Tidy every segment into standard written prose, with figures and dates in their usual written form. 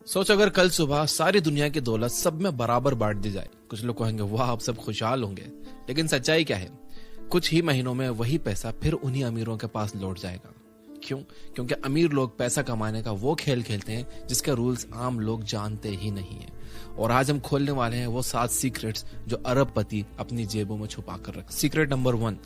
सोच अगर कल सुबह सारी दुनिया की दौलत सब में बराबर बांट दी जाए। कुछ लोग कहेंगे वाह अब सब खुशहाल होंगे, लेकिन सच्चाई क्या है? कुछ ही महीनों में वही पैसा फिर उन्हीं अमीरों के पास लौट जाएगा। क्यों? क्योंकि अमीर लोग पैसा कमाने का वो खेल खेलते हैं जिसके रूल्स आम लोग जानते ही नहीं है। और आज हम खोलने वाले हैं वो 7 सीक्रेट्स जो अरबपति अपनी जेबों में छुपा कर रखते। सीक्रेट नंबर 1,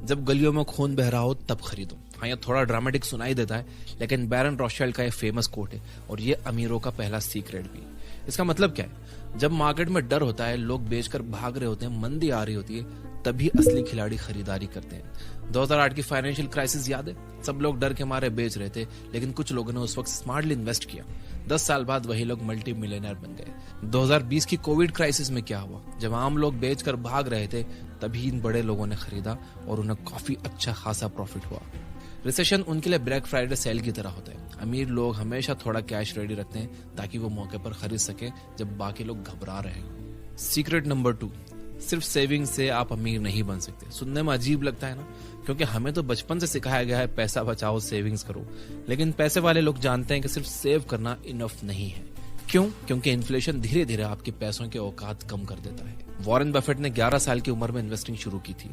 जब गलियों में खून बह रहा हो तब खरीदो। हाँ, ये थोड़ा ड्रामेटिक सुनाई देता है, लेकिन बैरन रॉथशाइल्ड का ये फेमस कोट है और ये अमीरों का पहला सीक्रेट भी। इसका मतलब क्या है? जब मार्केट में डर होता है, लोग बेचकर भाग रहे होते हैं, मंदी आ रही होती है, तभी असली खिलाड़ी खरीदारी करते हैं। 2008 की फाइनेंशियल क्राइसिस याद है? सब लोग डर के मारे बेच रहे थे, लेकिन कुछ लोगों ने उस वक्त स्मार्टली इन्वेस्ट किया। 10 साल बाद वही लोग मल्टी मिलियनर बन गए। 2020 की कोविड क्राइसिस में क्या हुआ? जब आम लोग बेचकर भाग रहे थे, तभी इन बड़े लोगों ने खरीदा और उन्हें काफी अच्छा खासा प्रॉफिट हुआ। रिसेशन उनके लिए ब्लैक फ्राइडे सेल की तरह होता है। अमीर लोग हमेशा थोड़ा कैश रेडी रखते हैं ताकि वो मौके पर खरीद सके जब बाकी लोग घबरा रहे हों। सीक्रेट नंबर 2, सिर्फ सेविंग से आप अमीर नहीं बन सकते। सुनने में अजीब लगता है ना, क्योंकि हमें तो बचपन से सिखाया गया है पैसा बचाओ, सेविंग्स करो। लेकिन पैसे वाले लोग जानते हैं कि सिर्फ सेव करना इनफ नहीं है। क्यों? क्योंकि इन्फ्लेशन धीरे धीरे आपके पैसों के औकात कम कर देता है। वॉरेन बफेट ने 11 साल की उम्र में इन्वेस्टिंग शुरू की थी।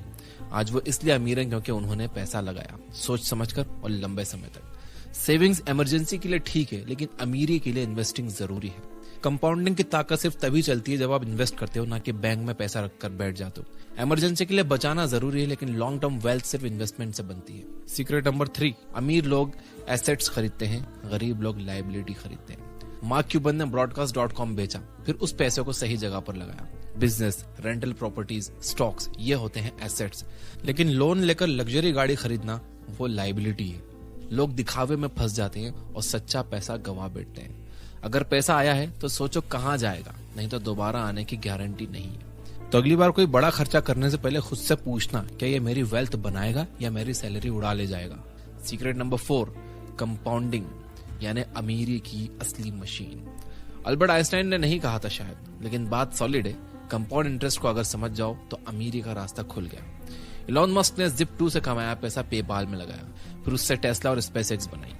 आज वो इसलिए अमीर हैं क्योंकि उन्होंने पैसा लगाया, सोच समझकर और लंबे समय तक। सेविंग्स इमरजेंसी के लिए ठीक है, लेकिन अमीरी के लिए इन्वेस्टिंग जरूरी है। कंपाउंडिंग की ताकत सिर्फ तभी चलती है जब आप इन्वेस्ट करते हो, ना कि बैंक में पैसा रखकर बैठ जाते हो। इमरजेंसी के लिए बचाना जरूरी है, लेकिन लॉन्ग टर्म वेल्थ सिर्फ इन्वेस्टमेंट से बनती है। सीक्रेट नंबर 3, अमीर लोग एसेट्स खरीदते हैं, गरीब लोग लायबिलिटी खरीदते हैं। मार्क क्यूबन ने broadcast.com बेचा, फिर उस पैसे को सही जगह पर लगाया। बिजनेस, रेंटल प्रॉपर्टीज, स्टॉक्स, ये होते हैं एसेट्स। लेकिन लोन लेकर लग्जरी गाड़ी खरीदना वो लायबिलिटी है। लोग दिखावे में फंस जाते हैं और सच्चा पैसा गंवा बैठते हैं। अगर पैसा आया है तो सोचो कहाँ जाएगा, नहीं तो दोबारा आने की गारंटी नहीं है। तो अगली बार कोई बड़ा खर्चा करने से पहले खुद से पूछना, क्या ये मेरी वेल्थ बनाएगा या मेरी सैलरी उड़ा ले जाएगा। सीक्रेट नंबर 4, कंपाउंडिंग, यानी अमीरी की असली मशीन। अल्बर्ट आइंस्टाइन ने नहीं कहा था शायद, लेकिन बात सॉलिड है। कंपाउंड इंटरेस्ट को अगर समझ जाओ तो अमीरी का रास्ता खुल गया। इलॉन मस्क ने Zip2 से कमाया पैसा पेपाल में लगाया, फिर उससे टेस्ला और स्पेसएक्स बनाई।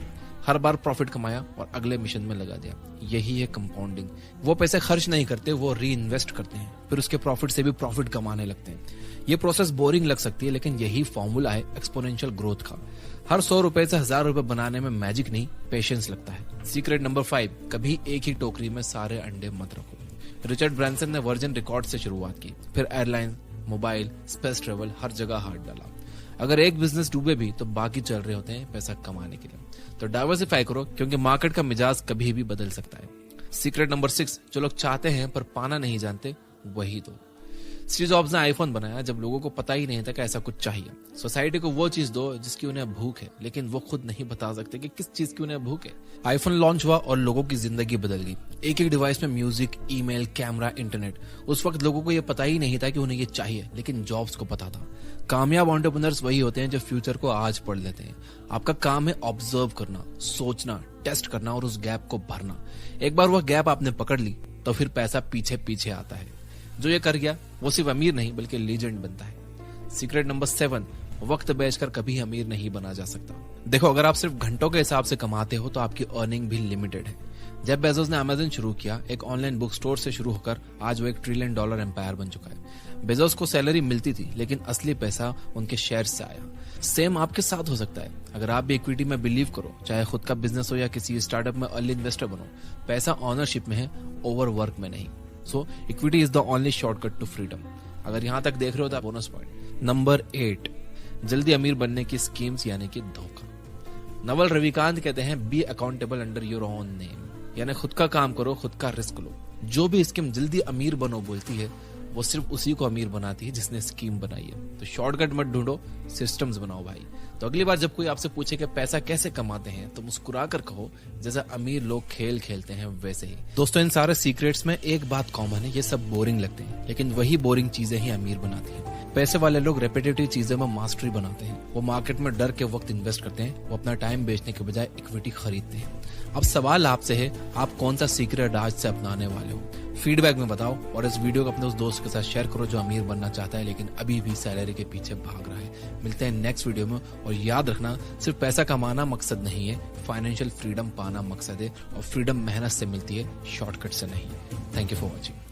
हर बार प्रॉफिट कमाया और अगले मिशन में लगा दिया। यही है कंपाउंडिंग। वो पैसे खर्च नहीं करते, वो री इन्वेस्ट करते हैं, फिर उसके प्रॉफिट से भी प्रॉफिट कमाने लगते हैं। ये प्रोसेस बोरिंग लग सकती है, लेकिन यही फॉर्मूला है एक्सपोनेंशियल ग्रोथ का। हर 100 रुपए से 1000 रुपए बनाने में मैजिक नहीं, पेशेंस लगता है। सीक्रेट नंबर 5, कभी एक ही टोकरी में सारे अंडे मत रखो। रिचर्ड ब्रांसन ने वर्जिन रिकॉर्ड से शुरुआत की, फिर एयरलाइन, मोबाइल, स्पेस ट्रेवल, हर जगह हाथ डाला। अगर एक बिजनेस डूबे भी तो बाकी चल रहे होते हैं पैसा कमाने के लिए। तो डाइवर्सिफाई करो, क्योंकि मार्केट का मिजाज कभी भी बदल सकता है। सीक्रेट नंबर 6, जो लोग चाहते हैं पर पाना नहीं जानते, वही दो। स्टीव जॉब्स ने आईफोन बनाया जब लोगों को पता ही नहीं था कि ऐसा कुछ चाहिए। सोसाइटी को वो चीज दो जिसकी उन्हें भूख है, लेकिन वो खुद नहीं बता सकते कि किस चीज की उन्हें भूख है। आईफोन लॉन्च हुआ और लोगों की जिंदगी बदल गई। एक एक डिवाइस में म्यूजिक, ईमेल, कैमरा, इंटरनेट। उस वक्त लोगों को ये पता ही नहीं था कि उन्हें ये चाहिए, लेकिन जॉब्स को पता था। कामयाब एंटरप्रेन्योर्स वही होते हैं जो फ्यूचर को आज पढ़ लेते हैं। आपका काम है ऑब्जर्व करना, सोचना, टेस्ट करना और उस गैप को भरना। एक बार वह गैप आपने पकड़ ली तो फिर पैसा पीछे पीछे आता है। जो ये कर गया वो सिर्फ अमीर नहीं बल्कि लीजेंड बनता है। सीक्रेट नंबर 7, वक्त बेचकर कभी अमीर नहीं बना जा सकता। देखो, अगर आप सिर्फ घंटों के हिसाब से कमाते हो तो आपकी अर्निंग भी लिमिटेड है। जेफ बेजोस ने अमेज़न शुरू किया, एक ऑनलाइन बुक स्टोर से शुरू होकर आज वो $1 ट्रिलियन एम्पायर बन चुका है। बेजोस को सैलरी मिलती थी, लेकिन असली पैसा उनके शेयर से आया। सेम आपके साथ हो सकता है। अगर आप भी इक्विटी में बिलीव करो, चाहे खुद का बिजनेस हो या किसी स्टार्टअप में अर्ली इन्वेस्टर बनो, पैसा ऑनरशिप में है, ओवर वर्क में नहीं। So equity is the only shortcut to freedom. अगर यहां तक देख रहे हो तो बोनस पॉइंट। नंबर 8, जल्दी अमीर बनने की स्कीम्स यानी कि धोखा। नवल रविकांत कहते हैं, be accountable under your own name, यानी खुद का काम करो, खुद का रिस्क लो। जो भी स्कीम जल्दी अमीर बनो बोलती है, वो सिर्फ उसी को अमीर बनाती है जिसने स्कीम बनाई है। तो शॉर्टकट मत ढूंढो, सिस्टम्स बनाओ भाई। तो अगली बार जब कोई आपसे पूछे कि पैसा कैसे कमाते हैं, तो मुस्कुरा कर कहो, जैसा अमीर लोग खेल खेलते हैं वैसे ही। दोस्तों, इन सारे सीक्रेट्स में एक बात कॉमन है, ये सब बोरिंग लगते हैं, लेकिन वही बोरिंग चीजें ही अमीर बनाती हैं। पैसे वाले लोग रेपिटेटिव चीजों में मास्टरी बनाते हैं। वो मार्केट में डर के वक्त इन्वेस्ट करते हैं, वो अपना टाइम बेचने के बजाय इक्विटी खरीदते हैं। अब सवाल आपसे है, आप कौन सा सीक्रेट आज से अपनाने वाले हो? फीडबैक में बताओ और इस वीडियो को अपने उस दोस्त के साथ शेयर करो जो अमीर बनना चाहता है लेकिन अभी भी सैलरी के पीछे भाग रहा है। मिलते हैं नेक्स्ट वीडियो में और याद रखना सिर्फ पैसा कमाना मकसद नहीं है, फाइनेंशियल फ्रीडम पाना मकसद है और फ्रीडम मेहनत से मिलती है, शॉर्टकट से नहीं। Thank you for watching.